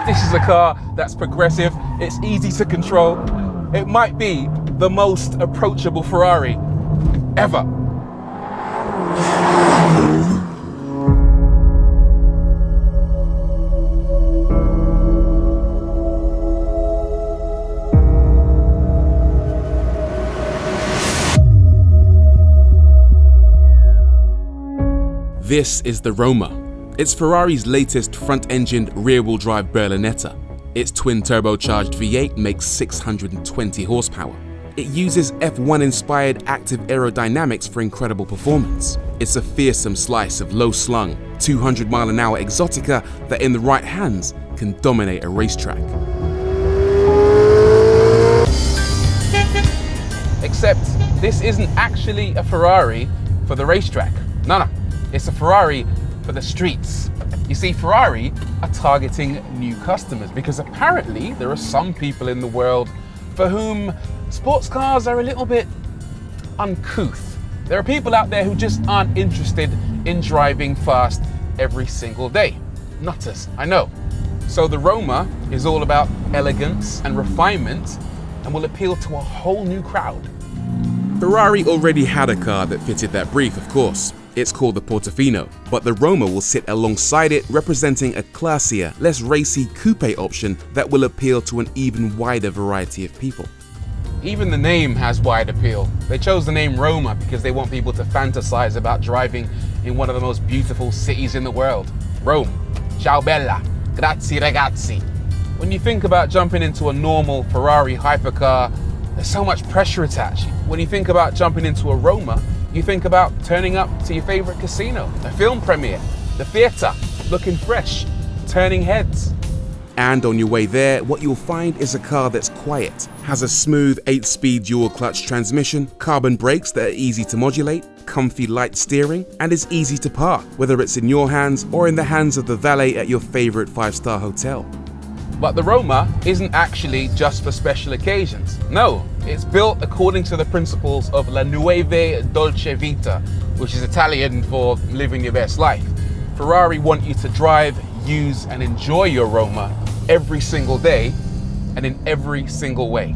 This is a car that's progressive, it's easy to control. It might be the most approachable Ferrari ever. This is the Roma. It's Ferrari's latest front-engined rear-wheel drive berlinetta. Its twin-turbocharged V8 makes 620 horsepower. It uses F1-inspired active aerodynamics for incredible performance. It's a fearsome slice of low-slung, 200-mile-an-hour exotica that in the right hands can dominate a racetrack. Except this isn't actually a Ferrari for the racetrack. No. It's a Ferrari for the streets. You see, Ferrari are targeting new customers because apparently there are some people in the world for whom sports cars are a little bit uncouth. There are people out there who just aren't interested in driving fast every single day. Nutters, I know. So the Roma is all about elegance and refinement and will appeal to a whole new crowd. Ferrari already had a car that fitted that brief, of course. It's called the Portofino, but the Roma will sit alongside it, representing a classier, less racy coupe option that will appeal to an even wider variety of people. Even the name has wide appeal. They chose the name Roma because they want people to fantasize about driving in one of the most beautiful cities in the world. Rome. Ciao bella. Grazie ragazzi. When you think about jumping into a normal Ferrari hypercar, there's so much pressure attached. When you think about jumping into a Roma, you think about turning up to your favorite casino, a film premiere, the theater, looking fresh, turning heads. And on your way there, what you'll find is a car that's quiet, has a smooth 8-speed dual-clutch transmission, carbon brakes that are easy to modulate, comfy light steering, and is easy to park, whether it's in your hands or in the hands of the valet at your favorite 5-star hotel. But the Roma isn't actually just for special occasions. No, it's built according to the principles of La Nuove Dolce Vita, which is Italian for living your best life. Ferrari want you to drive, use, and enjoy your Roma every single day and in every single way.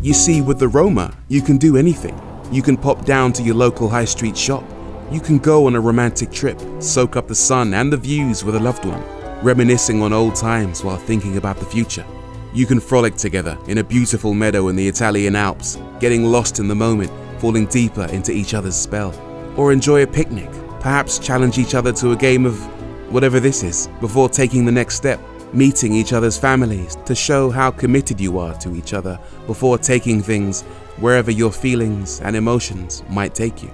You see, with the Roma, you can do anything. You can pop down to your local high street shop. You can go on a romantic trip, soak up the sun and the views with a loved one, reminiscing on old times while thinking about the future. You can frolic together in a beautiful meadow in the Italian Alps, getting lost in the moment, falling deeper into each other's spell. Or enjoy a picnic, perhaps challenge each other to a game of whatever this is, before taking the next step, meeting each other's families to show how committed you are to each other before taking things wherever your feelings and emotions might take you.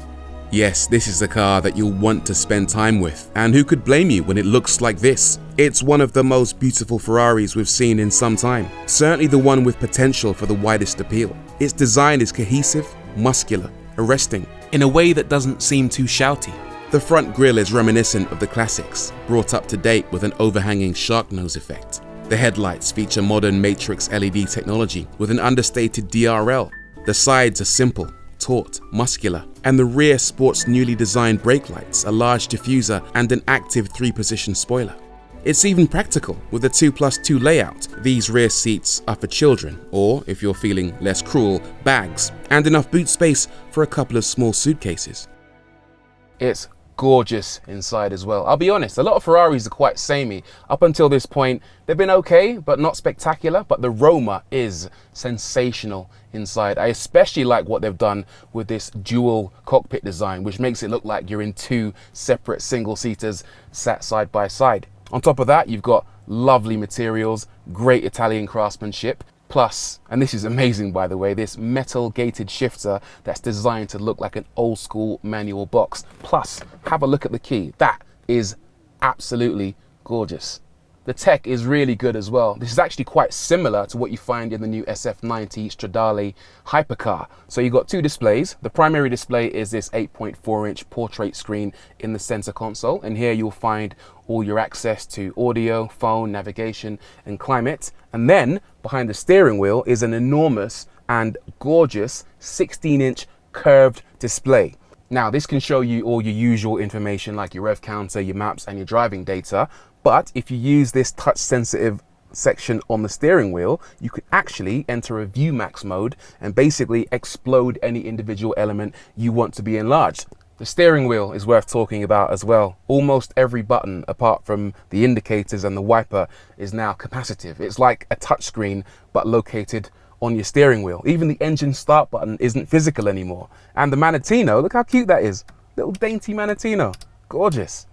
Yes, this is a car that you'll want to spend time with, and who could blame you when it looks like this? It's one of the most beautiful Ferraris we've seen in some time, certainly the one with potential for the widest appeal. Its design is cohesive, muscular, arresting, in a way that doesn't seem too shouty. The front grille is reminiscent of the classics, brought up to date with an overhanging shark nose effect. The headlights feature modern matrix LED technology with an understated DRL. The sides are simple, taut, muscular, and the rear sports newly designed brake lights, a large diffuser, and an active 3-position spoiler. It's even practical with a 2+2 layout. These rear seats are for children, or, if you're feeling less cruel, bags, and enough boot space for a couple of small suitcases. It's gorgeous inside as well. I'll be honest, a lot of Ferraris are quite samey. Up until this point, they've been okay, but not spectacular. But the Roma is sensational inside. I especially like what they've done with this dual cockpit design, which makes it look like you're in 2 separate single-seaters sat side by side. On top of that, you've got lovely materials, great Italian craftsmanship. Plus, and this is amazing by the way, this metal gated shifter that's designed to look like an old school manual box. Plus, have a look at the key. That is absolutely gorgeous. The tech is really good as well. This is actually quite similar to what you find in the new SF90 Stradale hypercar. So you've got 2 displays. The primary display is this 8.4-inch portrait screen in the center console. And here you'll find all your access to audio, phone, navigation, and climate. And then behind the steering wheel is an enormous and gorgeous 16-inch curved display. Now, this can show you all your usual information like your rev counter, your maps, and your driving data. But if you use this touch sensitive section on the steering wheel, you could actually enter a view max mode and basically explode any individual element you want to be enlarged. The steering wheel is worth talking about as well. Almost every button, apart from the indicators and the wiper, is now capacitive. It's like a touchscreen, but located on your steering wheel. Even the engine start button isn't physical anymore. And the Manettino, look how cute that is. Little dainty Manettino, gorgeous.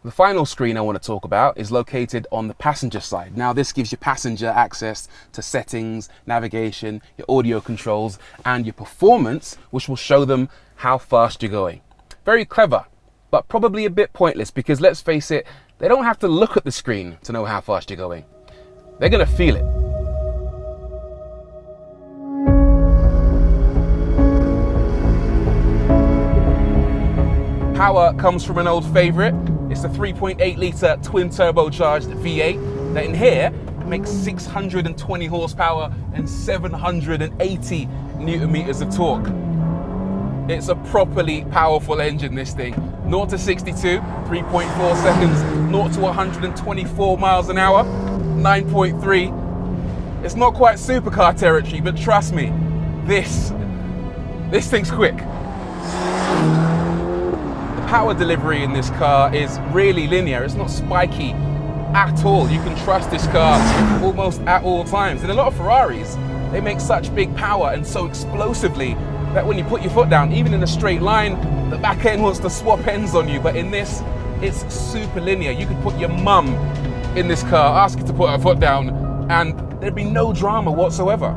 The final screen I want to talk about is located on the passenger side. Now this gives your passenger access to settings, navigation, your audio controls, and your performance, which will show them how fast you're going. Very clever, but probably a bit pointless because let's face it, they don't have to look at the screen to know how fast you're going. They're gonna feel it. Power comes from an old favorite. It's a 3.8 litre twin turbocharged V8 that in here makes 620 horsepower and 780 newton meters of torque. It's a properly powerful engine, this thing. 0 to 62, 3.4 seconds. 0 to 124 miles an hour, 9.3. It's not quite supercar territory, but trust me, this thing's quick. The power delivery in this car is really linear. It's not spiky at all. You can trust this car almost at all times. And a lot of Ferraris, they make such big power and so explosively that when you put your foot down, even in a straight line, the back end wants to swap ends on you. But in this, it's super linear. You could put your mum in this car, ask her to put her foot down, and there'd be no drama whatsoever.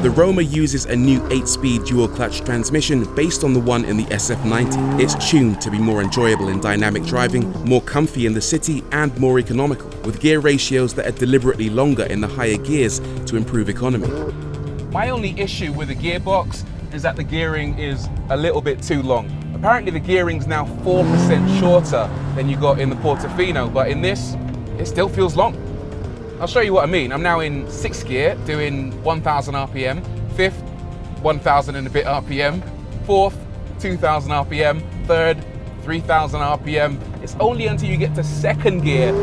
The Roma uses a new 8-speed dual-clutch transmission based on the one in the SF90. It's tuned to be more enjoyable in dynamic driving, more comfy in the city, and more economical, with gear ratios that are deliberately longer in the higher gears to improve economy. My only issue with the gearbox is that the gearing is a little bit too long. Apparently the gearing's now 4% shorter than you got in the Portofino, but in this, it still feels long. I'll show you what I mean. I'm now in 6th gear, doing 1,000 RPM, 5th, 1,000 and a bit RPM, 4th, 2,000 RPM, 3rd, 3,000 RPM. It's only until you get to 2nd gear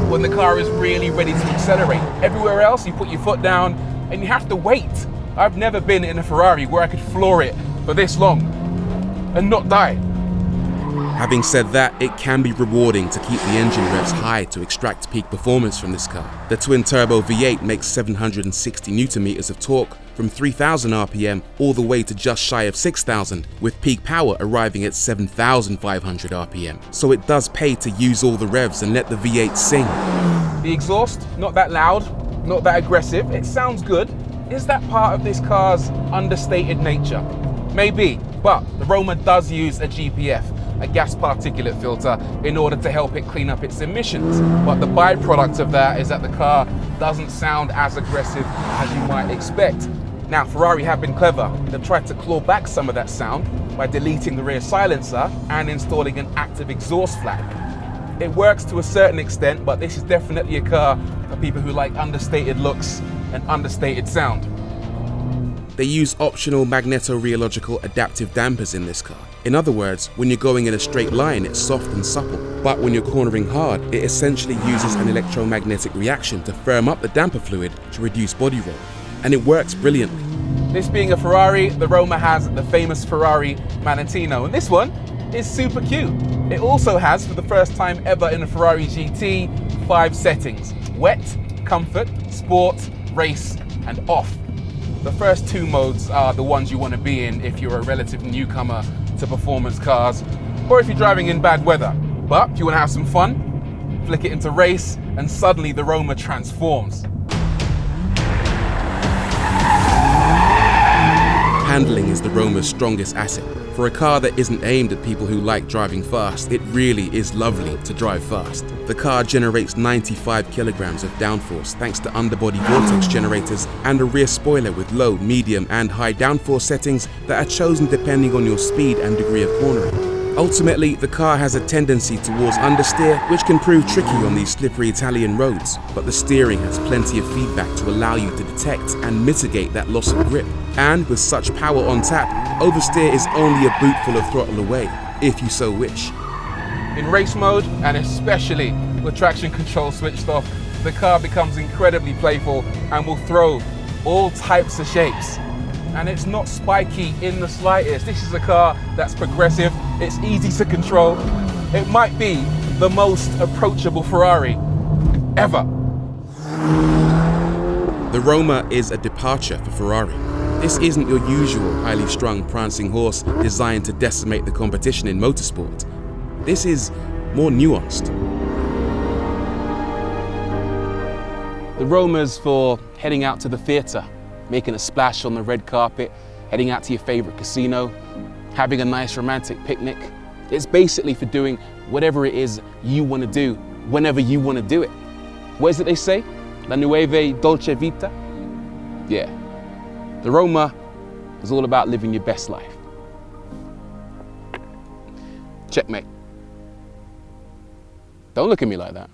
when the car is really ready to accelerate. Everywhere else, you put your foot down and you have to wait. I've never been in a Ferrari where I could floor it for this long and not die. Having said that, it can be rewarding to keep the engine revs high to extract peak performance from this car. The twin-turbo V8 makes 760 newton meters of torque from 3,000 RPM all the way to just shy of 6,000, with peak power arriving at 7,500 RPM. So it does pay to use all the revs and let the V8 sing. The exhaust, not that loud, not that aggressive. It sounds good. Is that part of this car's understated nature? Maybe, but the Roma does use a GPF, a gas particulate filter, in order to help it clean up its emissions. But the byproduct of that is that the car doesn't sound as aggressive as you might expect. Now, Ferrari have been clever. They've tried to claw back some of that sound by deleting the rear silencer and installing an active exhaust flap. It works to a certain extent, but this is definitely a car for people who like understated looks and understated sound. They use optional magneto-rheological adaptive dampers in this car. In other words, when you're going in a straight line, it's soft and supple. But when you're cornering hard, it essentially uses an electromagnetic reaction to firm up the damper fluid to reduce body roll. And it works brilliantly. This being a Ferrari, the Roma has the famous Ferrari Manettino, and this one is super cute. It also has, for the first time ever in a Ferrari GT, 5 settings: wet, comfort, sport, race, and off. The first 2 modes are the ones you want to be in if you're a relative newcomer to performance cars, or if you're driving in bad weather. But if you want to have some fun, flick it into race, and suddenly the Roma transforms. Handling is the Roma's strongest asset. For a car that isn't aimed at people who like driving fast, it really is lovely to drive fast. The car generates 95 kilograms of downforce thanks to underbody vortex generators and a rear spoiler with low, medium and high downforce settings that are chosen depending on your speed and degree of cornering. Ultimately, the car has a tendency towards understeer, which can prove tricky on these slippery Italian roads, but the steering has plenty of feedback to allow you to detect and mitigate that loss of grip. And with such power on tap, oversteer is only a bootful of throttle away, if you so wish. In race mode, and especially with traction control switched off, the car becomes incredibly playful and will throw all types of shapes. And it's not spiky in the slightest. This is a car that's progressive, it's easy to control. It might be the most approachable Ferrari ever. The Roma is a departure for Ferrari. This isn't your usual highly strung prancing horse designed to decimate the competition in motorsport. This is more nuanced. The Roma's for heading out to the theatre, making a splash on the red carpet, heading out to your favorite casino, having a nice romantic picnic. It's basically for doing whatever it is you want to do, whenever you want to do it. What is it they say? La nuove dolce vita? Yeah. The Roma is all about living your best life. Checkmate. Don't look at me like that.